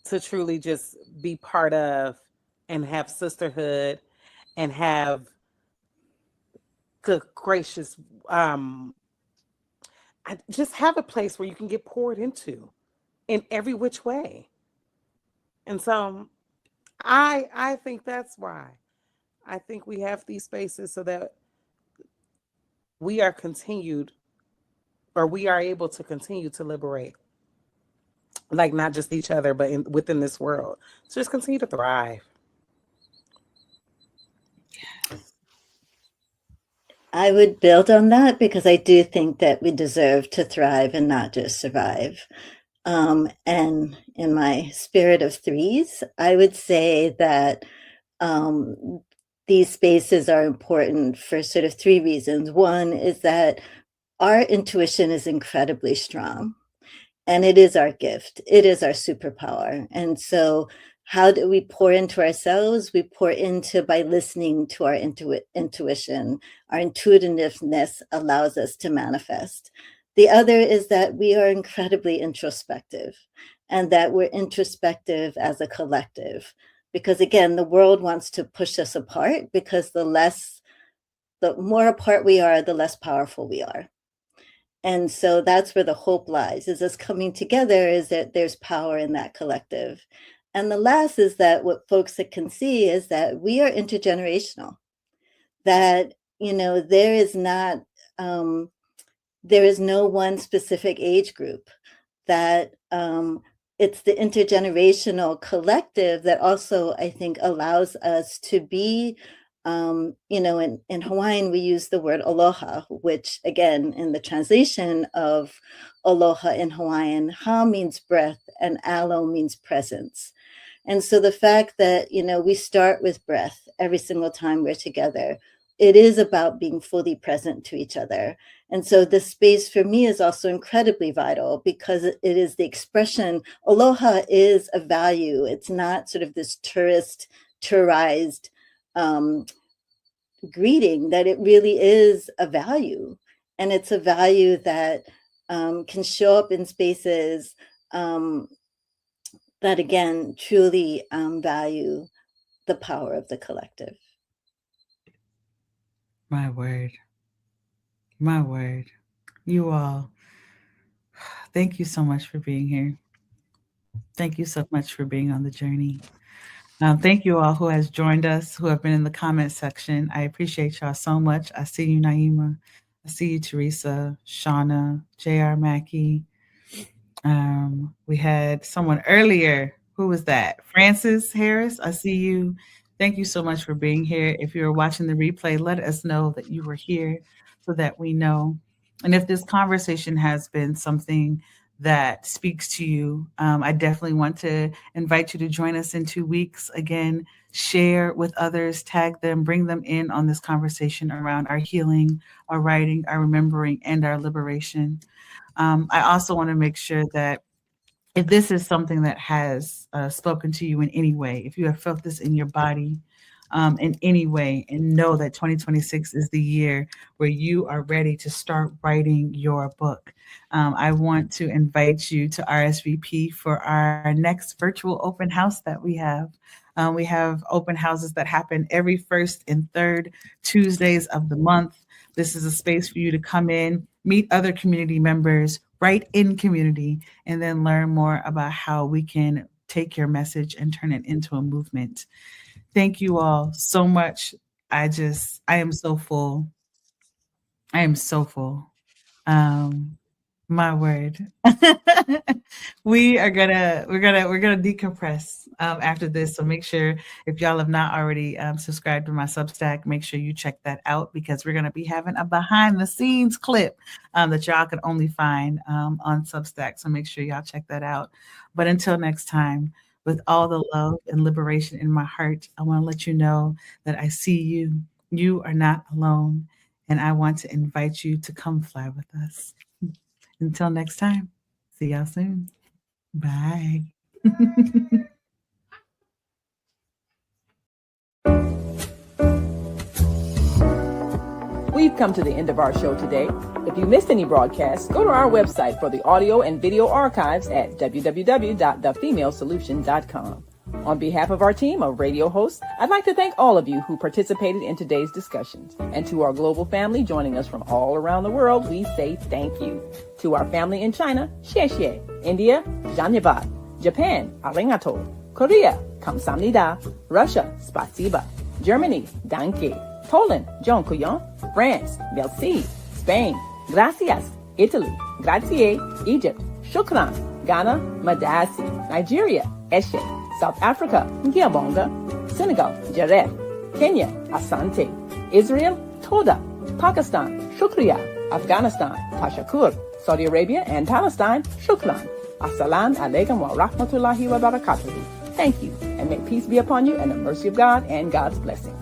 to truly just be part of and have sisterhood and have good gracious just have a place where you can get poured into in every which way. And so I think that's why I think we have these spaces so that we are able to continue to liberate, like not just each other, but within this world. So just continue to thrive. I would build on that because I do think that we deserve to thrive and not just survive. And in my spirit of threes, I would say that these spaces are important for sort of three reasons. One is that our intuition is incredibly strong, and it is our gift. It is our superpower. And so how do we pour into ourselves? We pour into by listening to our intuition. Our intuitiveness allows us to manifest. The other is that we are incredibly introspective, and that we're introspective as a collective. Because again, the world wants to push us apart, because the more apart we are, the less powerful we are. And so that's where the hope lies, is us coming together, is that there's power in that collective. And the last is that what folks that can see is that we are intergenerational, that, there is no one specific age group, that it's the intergenerational collective that also, I think, allows us to be, in Hawaiian, we use the word aloha, which again, in the translation of aloha in Hawaiian, ha means breath and alo means presence. And so the fact that, we start with breath every single time we're together, it is about being fully present to each other. And so this space for me is also incredibly vital because it is the expression. Aloha is a value. It's not sort of this tourized greeting, that it really is a value. And it's a value that can show up in spaces that, again, truly value the power of the collective. My word. My word. You all, thank you so much for being here. Thank you so much for being on the journey. Thank you all who has joined us, who have been in the comment section. I appreciate y'all so much. I see you, Naima. I see you, Teresa, Shauna, J.R. Mackey. We had someone earlier. Who was that? Francis Harris. I see you. Thank you so much for being here. If you're watching the replay, let us know that you were here so that we know. And if this conversation has been something that speaks to you, I definitely want to invite you to join us in 2 weeks. Again, share with others, tag them, bring them in on this conversation around our healing, our writing, our remembering, and our liberation. I also want to make sure that if this is something that has spoken to you in any way, if you have felt this in your body in any way, and know that 2026 is the year where you are ready to start writing your book, I want to invite you to RSVP for our next virtual open house that we have. We have open houses that happen every first and third Tuesdays of the month. This is a space for you to come in, meet other community members, write in community, and then learn more about how we can take your message and turn it into a movement. Thank you all so much. I am so full. I am so full. My word. we're gonna decompress after this. So make sure, if y'all have not already subscribed to my Substack, make sure you check that out, because we're gonna be having a behind the scenes clip that y'all can only find on Substack. So make sure y'all check that out. But until next time, with all the love and liberation in my heart, I want to let you know that I see you. You are not alone. And I want to invite you to come fly with us. Until next time, see y'all soon. Bye. We've come to the end of our show today. If you missed any broadcasts, go to our website for the audio and video archives at www.thefemalesolution.com. On behalf of our team of radio hosts, I'd like to thank all of you who participated in today's discussions. And to our global family joining us from all around the world, we say thank you. To our family in China, xie xie. India, zhanyavad. Japan, arigato. Korea, kamsamnida. Russia, spasiba. Germany, danke. Poland, dziękuję. France, merci. Spain, gracias. Italy, grazie. Egypt, shukran. Ghana, madasi. Nigeria, eshe. South Africa, Ngiabonga. Senegal, Jaref. Kenya, Asante. Israel, Toda. Pakistan, Shukriya. Afghanistan, Tashakur. Saudi Arabia and Palestine, Shukran. Assalamu alaikum wa rahmatullahi wa barakatuhu. Thank you, and may peace be upon you and the mercy of God and God's blessing.